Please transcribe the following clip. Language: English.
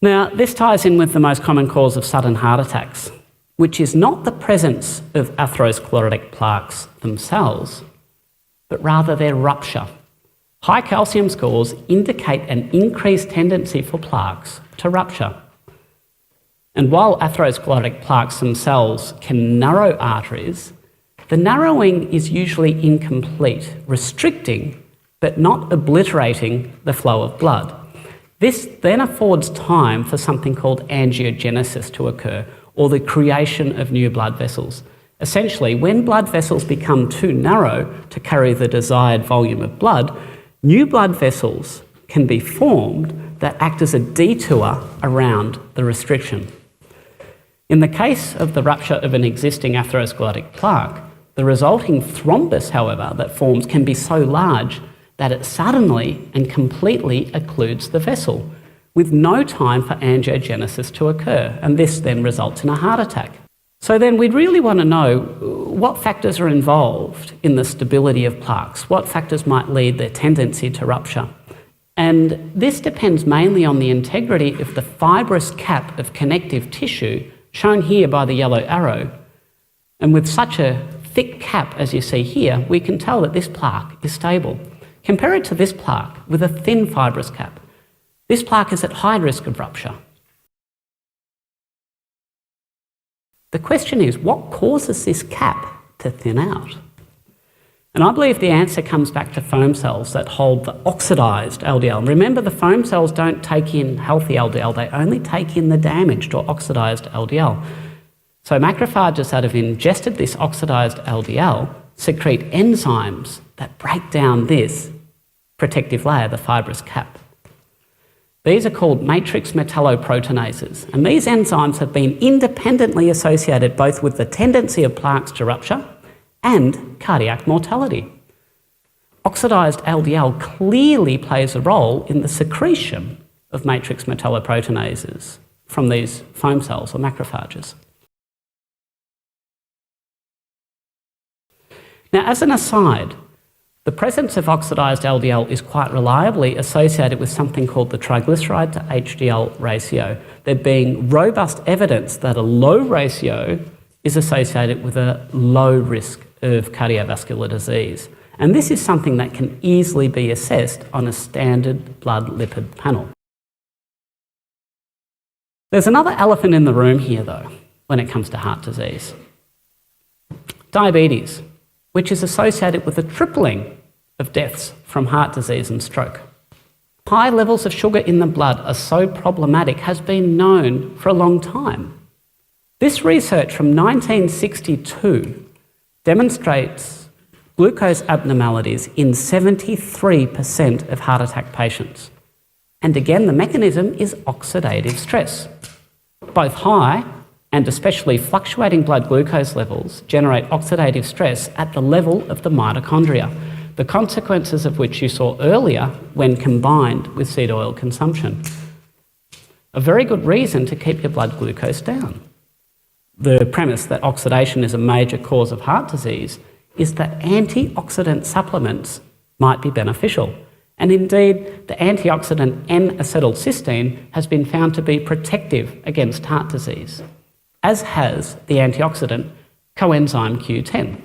Now, this ties in with the most common cause of sudden heart attacks, which is not the presence of atherosclerotic plaques themselves, but rather their rupture. High calcium scores indicate an increased tendency for plaques to rupture. And while atherosclerotic plaques themselves can narrow arteries, the narrowing is usually incomplete, restricting but not obliterating the flow of blood. This then affords time for something called angiogenesis to occur, or the creation of new blood vessels. Essentially, when blood vessels become too narrow to carry the desired volume of blood, new blood vessels can be formed that act as a detour around the restriction. In the case of the rupture of an existing atherosclerotic plaque, the resulting thrombus, however, that forms can be so large that it suddenly and completely occludes the vessel, with no time for angiogenesis to occur, and this then results in a heart attack. So then we'd really want to know what factors are involved in the stability of plaques, what factors might lead their tendency to rupture. And this depends mainly on the integrity of the fibrous cap of connective tissue, shown here by the yellow arrow. And with such a thick cap as you see here, we can tell that this plaque is stable. Compare it to this plaque with a thin fibrous cap. This plaque is at high risk of rupture. The question is, what causes this cap to thin out? And I believe the answer comes back to foam cells that hold the oxidized LDL. And remember, the foam cells don't take in healthy LDL, they only take in the damaged or oxidized LDL. So macrophages that have ingested this oxidized LDL secrete enzymes that break down this protective layer, the fibrous cap. These are called matrix metalloproteinases, and these enzymes have been independently associated both with the tendency of plaques to rupture and cardiac mortality. Oxidized LDL clearly plays a role in the secretion of matrix metalloproteinases from these foam cells or macrophages. Now, as an aside, the presence of oxidized LDL is quite reliably associated with something called the triglyceride to HDL ratio, there being robust evidence that a low ratio is associated with a low risk of cardiovascular disease. And this is something that can easily be assessed on a standard blood lipid panel. There's another elephant in the room here, though, when it comes to heart disease. Diabetes, which is associated with a tripling of deaths from heart disease and stroke. High levels of sugar in the blood are so problematic has been known for a long time. This research from 1962 demonstrates glucose abnormalities in 73% of heart attack patients. And again, the mechanism is oxidative stress. Both high and especially fluctuating blood glucose levels generate oxidative stress at the level of the mitochondria, the consequences of which you saw earlier when combined with seed oil consumption. A very good reason to keep your blood glucose down. The premise that oxidation is a major cause of heart disease is that antioxidant supplements might be beneficial. And indeed, the antioxidant N-acetylcysteine has been found to be protective against heart disease, as has the antioxidant coenzyme Q10.